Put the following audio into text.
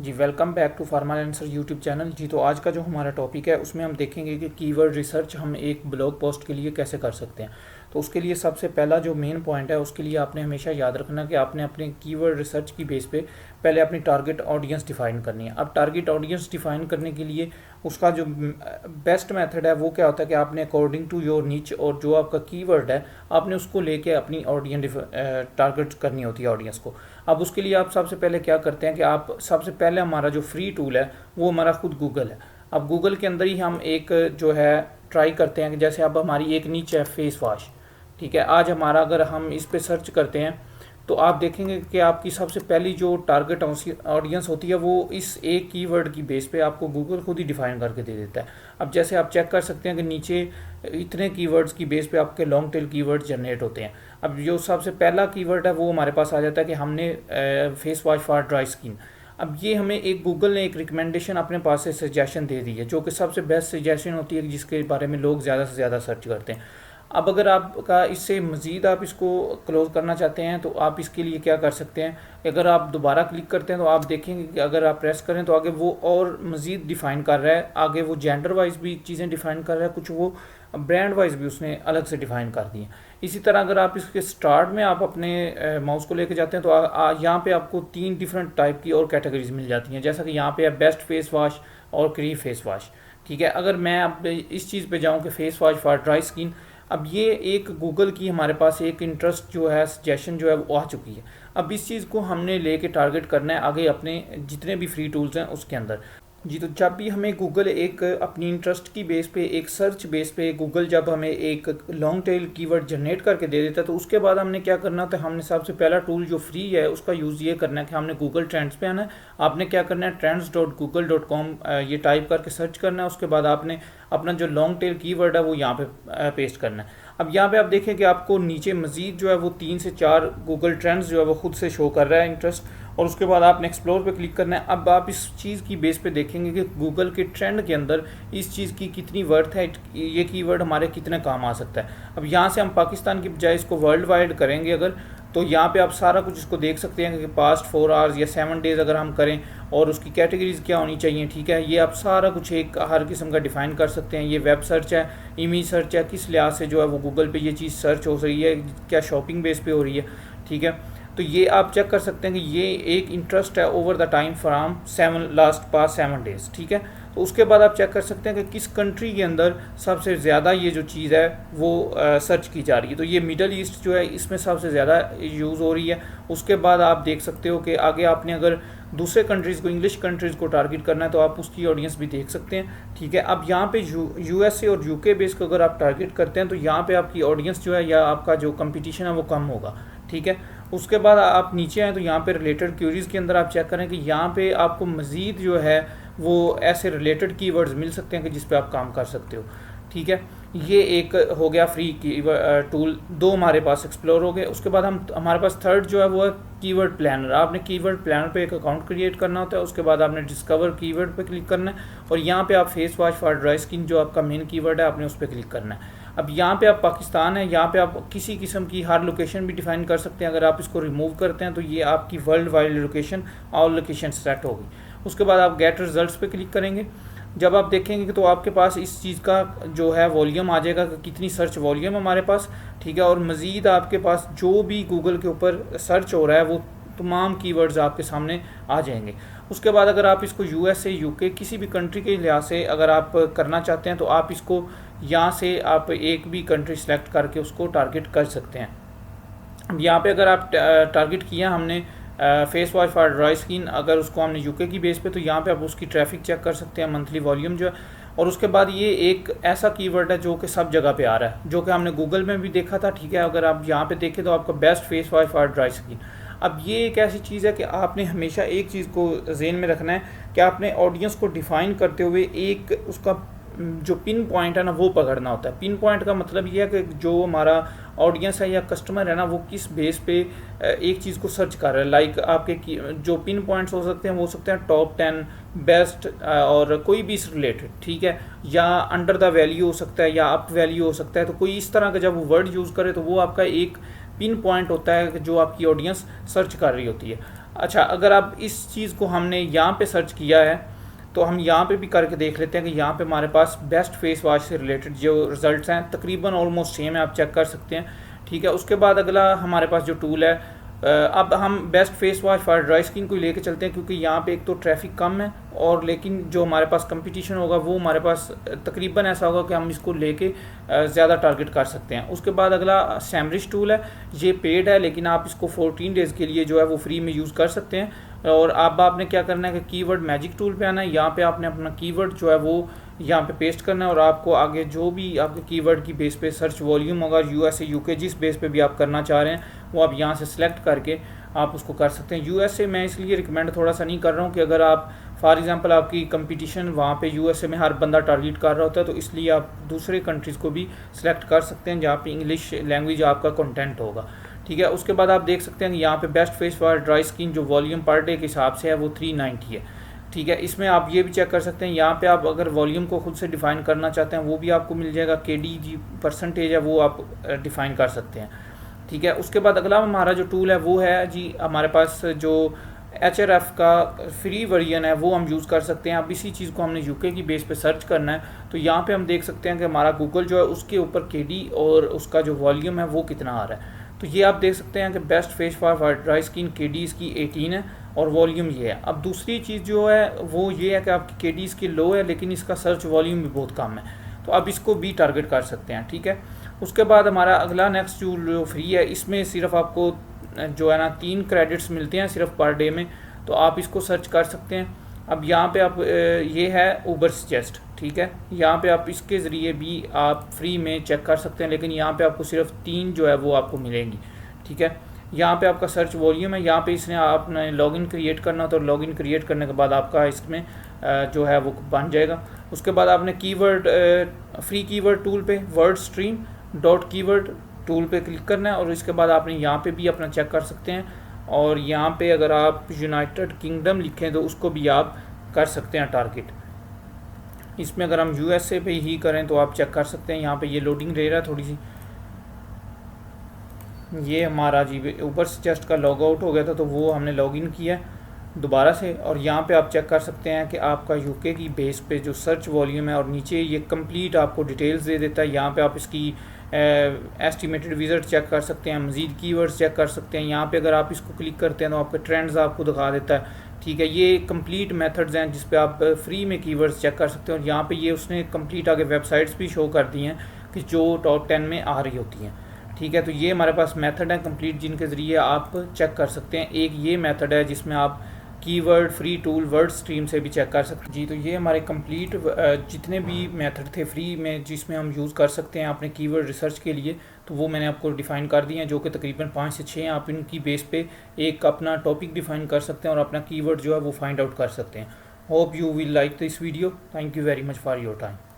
Ji welcome back to pharma answer YouTube channel. जी तो आज का जो हमारा टॉपिक है उसमें हम देखेंगे कि कीवर्ड रिसर्च हम एक ब्लॉग पोस्ट के लिए कैसे कर सकते हैं। तो उसके लिए सबसे पहला जो मेन पॉइंट है उसके लिए आपने हमेशा याद रखना कि आपने अपने कीवर्ड रिसर्च की बेस पे पहले अपनी टारगेट ऑडियंस डिफाइन करनी है। अब टारगेट ऑडियंस डिफाइन करने के लिए उसका जो बेस्ट मेथड है वो क्या होता है कि आपने अकॉर्डिंग टू योर नीच और जो आपका कीवर्ड है आपने उसको लेके अपनी ऑडियंस टारगेट करनी होती है ऑडियंस को। अब उसके लिए आप सबसे पहले क्या करते हैं कि आप सबसे पहले हमारा जो फ्री टूल है वो हमारा खुद गूगल है। अब गूगल के अंदर ही हम एक जो है ट्राई करते हैं कि जैसे अब हमारी एक नीच है फेस वॉश, ठीक है। आज हमारा अगर हम इस पे सर्च करते हैं तो आप देखेंगे कि आपकी सबसे पहली जो टारगेट ऑडियंस होती है वो इस एक कीवर्ड की बेस पे आपको गूगल खुद ही डिफाइन करके दे देता है। अब जैसे आप चेक कर सकते हैं कि नीचे इतने कीवर्ड्स की बेस पे आपके लॉन्ग टेल कीवर्ड जनरेट होते हैं। अब जो सबसे पहला कीवर्ड है वो हमारे पास आ जाता है कि हमने face wash for dry skin. अब ये हमें एक गूगल ने एक रिकमेंडेशन अपने पास से सजेशन दे दी है जो कि सबसे बेस्ट सजेशन होती है जिसके बारे में लोग ज़्यादा से ज़्यादा सर्च करते हैं। अब अगर आपका इससे मज़ीद आप इसको क्लोज करना चाहते हैं तो आप इसके लिए क्या कर सकते हैं, अगर आप दोबारा क्लिक करते हैं तो आप देखेंगे कि अगर आप प्रेस करें तो आगे वो और मज़ीद डिफ़ाइन कर रहा है, आगे वो जेंडर वाइज भी चीज़ें डिफ़ाइन कर रहा है, कुछ वो ब्रांड वाइज भी उसने अलग से डिफ़ाइन कर दी है। इसी तरह अगर आप इसके स्टार्ट में आप अपने माउस को लेके जाते हैं तो यहाँ पे आपको 3 डिफरेंट टाइप की और कैटेगरीज मिल जाती हैं, जैसा कि यहाँ पे है बेस्ट फेस वॉश और क्री फेस वॉश, ठीक है। अगर मैं अब इस चीज़ पे जाऊँ कि face wash for dry skin, अब ये एक गूगल की हमारे पास एक इंटरेस्ट जो है सजेशन जो है वो आ चुकी है। अब इस चीज़ को हमने लेके टारगेट करना है आगे अपने जितने भी फ्री टूल्स हैं उसके अंदर। जी तो जब भी हमें गूगल एक अपनी इंटरेस्ट की बेस पे एक सर्च बेस पे गूगल जब हमें एक लॉन्ग टेल कीवर्ड जनरेट करके दे देता है तो उसके बाद हमने क्या करना था, हमने सबसे पहला टूल जो फ्री है उसका यूज़ ये करना है कि हमने गूगल ट्रेंड्स पे आना है। आपने क्या करना है, trends.google.com ये टाइप करके सर्च करना है। उसके बाद आपने अपना जो लॉन्ग टेल कीवर्ड है वो यहाँ पे पेस्ट करना है। अब यहाँ पे आप देखें कि आपको नीचे मजीद जो है वो 3 से 4 गूगल ट्रेंड्स जो है वो खुद से शो कर रहा है इंटरेस्ट, और उसके बाद आपने एक्सप्लोर पे क्लिक करना है। अब आप इस चीज़ की बेस पे देखेंगे कि गूगल के ट्रेंड के अंदर इस चीज़ की कितनी वर्थ है, ये कीवर्ड हमारे कितने काम आ सकता है। अब यहाँ से हम पाकिस्तान की बजाय इसको वर्ल्ड वाइड करेंगे अगर, तो यहाँ पे आप सारा कुछ इसको देख सकते हैं कि पास्ट 4 आवर्स या 7 डेज़ अगर हम करें और उसकी कैटेगरीज क्या होनी चाहिए, ठीक है। ये आप सारा कुछ एक हर किस्म का डिफ़ाइन कर सकते हैं। ये वेब सर्च है, इमेज सर्च है, किस लिहाज से जो है वो गूगल पे ये चीज़ सर्च हो रही है, क्या शॉपिंग बेस पे हो रही है, ठीक है। तो ये आप चेक कर सकते हैं कि ये एक इंटरेस्ट है over the time from 7 days, ठीक है। तो उसके बाद आप चेक कर सकते हैं कि किस कंट्री के अंदर सबसे ज़्यादा ये जो चीज़ है वो सर्च की जा रही है। तो ये मिडल ईस्ट जो है इसमें सबसे ज़्यादा यूज़ हो रही है। उसके बाद आप देख सकते हो कि आगे आपने अगर दूसरे कंट्रीज़ को, इंग्लिश कंट्रीज़ को टारगेट करना है तो आप उसकी ऑडियंस भी देख सकते हैं, ठीक है। अब यहाँ पे यूएसए और यूके बेस को अगर आप टारगेट करते हैं तो यहाँ पे आपकी ऑडियंस जो है या आपका जो कंपटीशन है वो कम होगा, ठीक है। उसके बाद आप नीचे आए तो यहाँ पे रिलेटेड क्यूरीज़ के अंदर आप चेक करें कि यहाँ पे आपको मज़ीद जो है वो ऐसे रिलेटेड कीवर्ड्स मिल सकते हैं कि जिस पे आप काम कर सकते हो, ठीक है। ये एक हो गया फ्री की टूल, 2 हमारे पास एक्सप्लोर हो गए। उसके बाद हमारे पास थर्ड जो है वो है कीवर्ड प्लानर। आपने कीवर्ड प्लानर पे एक अकाउंट क्रिएट करना होता है। उसके बाद आपने डिस्कवर कीवर्ड पे क्लिक करना है और यहाँ पे आप face wash for dry skin जो आपका मेन कीवर्ड है आपने उस पर क्लिक करना है। अब यहाँ पे आप पाकिस्तान है, यहाँ पे आप किसी किस्म की हर लोकेशन भी डिफाइन कर सकते हैं। अगर आप इसको रिमूव करते हैं तो ये आपकी world wide location all location set होगी। उसके बाद आप गेट रिजल्ट्स पे क्लिक करेंगे। जब आप देखेंगे तो आपके पास इस चीज़ का जो है वॉल्यूम आ जाएगा कि कितनी सर्च वॉल्यूम हमारे पास, ठीक है। और मज़ीद आपके पास जो भी गूगल के ऊपर सर्च हो रहा है वो तमाम कीवर्ड्स आपके सामने आ जाएंगे। उसके बाद अगर आप इसको यूएसए यूके किसी भी कंट्री के लिहाज से अगर आप करना चाहते हैं तो आप इसको यहाँ से आप एक भी कंट्री सेलेक्ट करके उसको टारगेट कर सकते हैं। अब यहाँ पे अगर आप टारगेट किया हमने face wash for dry skin, अगर उसको हमने यूके की बेस पे, तो यहाँ पे आप उसकी ट्रैफिक चेक कर सकते हैं, मंथली वॉल्यूम जो है। और उसके बाद ये एक ऐसा कीवर्ड है जो कि सब जगह पे आ रहा है, जो कि हमने गूगल में भी देखा था, ठीक है। अगर आप यहाँ पे देखें तो आपका best face wash for dry skin. अब ये एक ऐसी चीज़ है कि आपने हमेशा एक चीज़ को ज़हन में रखना है कि आपने ऑडियंस को डिफ़ाइन करते हुए एक उसका जो पिन पॉइंट है ना वो पकड़ना होता है। पिन पॉइंट का मतलब ये है कि जो हमारा ऑडियंस है या कस्टमर है ना वो किस बेस पे एक चीज़ को सर्च कर रहा है। लाइक आपके जो पिन पॉइंट्स हो सकते हैं वो हो सकते हैं टॉप 10 बेस्ट और कोई भी इस रिलेटेड, ठीक है, या अंडर द वैल्यू हो सकता है या अप वैल्यू हो सकता है। तो कोई इस तरह का जब वो वर्ड यूज़ करे तो वो आपका एक पिन पॉइंट होता है जो आपकी ऑडियंस सर्च कर रही होती है। अच्छा, अगर आप इस चीज़ को हमने यहाँ पे सर्च किया है तो हम यहाँ पे भी करके देख लेते हैं कि यहाँ पे हमारे पास बेस्ट फेस वॉश से रिलेटेड जो रिजल्ट्स हैं तकरीबन ऑलमोस्ट सेम है, आप चेक कर सकते हैं। ठीक है, उसके बाद अगला हमारे पास जो टूल है, अब हम best face wash for dry skin को लेके चलते हैं, क्योंकि यहाँ पे एक तो ट्रैफिक कम है और लेकिन जो हमारे पास कंपटीशन होगा वो हमारे पास तकरीबन ऐसा होगा कि हम इसको लेके ज़्यादा टारगेट कर सकते हैं। उसके बाद अगला सैमरिश टूल है, ये पेड है लेकिन आप इसको 14 डेज़ के लिए जो है वो फ्री में यूज़ कर सकते हैं। और अब आपने क्या करना है कि कीवर्ड मैजिक टूल पे आना है, यहाँ पे आपने अपना कीवर्ड जो है वो यहाँ पे पेस्ट करना है और आपको आगे जो भी आपके कीवर्ड की बेस पे सर्च वॉल्यूम होगा यूएसए यूके जिस बेस पे भी आप करना चाह रहे हैं वो आप यहाँ से सिलेक्ट करके आप उसको कर सकते हैं। यूएसए मैं इसलिए रिकमेंड थोड़ा सा नहीं कर रहा हूँ कि अगर आप फॉर एग्जांपल आपकी कंपटीशन वहाँ पे यूएसए में हर बंदा टारगेट कर रहा होता है तो इसलिए आप दूसरे कंट्रीज़ को भी सिलेक्ट कर सकते हैं जहाँ पे इंग्लिश लैंग्वेज आपका कंटेंट होगा। ठीक है, उसके बाद आप देख सकते हैं कि यहाँ पे best face for dry skin जो वॉल्यूम पर डे के हिसाब से है वो 390 है। ठीक है, इसमें आप ये भी चेक कर सकते हैं, यहाँ पे आप अगर वॉल्यूम को खुद से डिफाइन करना चाहते हैं वो भी आपको मिल जाएगा, KD जी परसेंटेज है वो आप डिफाइन कर सकते हैं। ठीक है, उसके बाद अगला हमारा जो टूल है वो है जी हमारे पास जो HRF का फ्री वर्जन है वो हम यूज़ कर सकते हैं। अब इसी चीज़ को हमने यूके की बेस पे सर्च करना है तो यहाँ पे हम देख सकते हैं कि हमारा गूगल जो है उसके ऊपर KD और उसका जो वॉल्यूम है वो कितना आ रहा है। तो ये आप देख सकते हैं कि best face for dry skin KD इसकी 18 है और वॉल्यूम ये है। अब दूसरी चीज़ जो है वो ये है कि आपकी KD इसकी लो है लेकिन इसका सर्च वॉल्यूम भी बहुत कम है, तो आप इसको भी टारगेट कर सकते हैं। ठीक है, उसके बाद हमारा अगला नेक्स्ट जो फ्री है, इसमें सिर्फ आपको जो है ना 3 क्रेडिट्स मिलते हैं सिर्फ पर डे में, तो आप इसको सर्च कर सकते हैं। अब यहाँ पे आप ये है ऊबर सजेस्ट। ठीक है, यहाँ पे आप इसके ज़रिए भी आप फ्री में चेक कर सकते हैं लेकिन यहाँ पे आपको सिर्फ 3 जो है वो आपको मिलेंगी। ठीक है, यहाँ पे आपका सर्च वॉल्यूम है, यहाँ पे इसने आपने लॉगिन क्रिएट करना तो लॉगिन क्रिएट करने के बाद आपका इसमें जो है वो बन जाएगा। उसके बाद आपने कीवर्ड फ्री कीवर्ड टूल पे word stream dot keyword tool पे क्लिक करना है और इसके बाद आपने यहाँ पे भी अपना चेक कर सकते हैं और यहाँ पे अगर आप यूनाइटेड किंगडम लिखें तो उसको भी आप कर सकते हैं टारगेट। इसमें अगर हम यूएसए पे ही करें तो आप चेक कर सकते हैं, यहाँ पे ये लोडिंग रह रहा है थोड़ी सी। ये हमारा जी ऊबर सजेस्ट का लॉग आउट हो गया था तो वो हमने लॉगिन किया दोबारा से और यहाँ पे आप चेक कर सकते हैं कि आपका यूके की बेस पे जो सर्च वॉल्यूम है और नीचे ये कंप्लीट आपको डिटेल्स दे देता है। यहाँ पे आप इसकी एस्टिमेटेड विजिट चेक कर सकते हैं, मज़ीद कीवर्ड्स चेक कर सकते हैं। यहाँ पे अगर आप इसको क्लिक करते हैं तो आपके ट्रेंड्स आपको दिखा देता है। ठीक है, ये कंप्लीट मेथड्स हैं जिस पे आप फ्री में कीवर्ड्स चेक कर सकते हैं और यहाँ पे ये उसने कंप्लीट आगे वेबसाइट्स भी शो कर दी हैं कि जो टॉप 10 में आ रही होती हैं। ठीक है, तो ये हमारे पास मेथड है कंप्लीट जिनके ज़रिए आप चेक कर सकते हैं। एक ये मेथड है जिसमें आप keyword free tool word stream से भी चेक कर सकते हैं जी। तो ये हमारे कंप्लीट जितने भी मेथड थे फ्री में जिसमें हम यूज़ कर सकते हैं अपने कीवर्ड रिसर्च के लिए, तो वो मैंने आपको डिफ़ाइन कर दिए हैं जो कि तकरीबन 5 से 6 हैं। आप इनकी बेस पे एक अपना टॉपिक डिफ़ाइन कर सकते हैं और अपना कीवर्ड जो है वो फाइंड आउट कर सकते हैं। Hope you will like this video. Thank you very much for your time.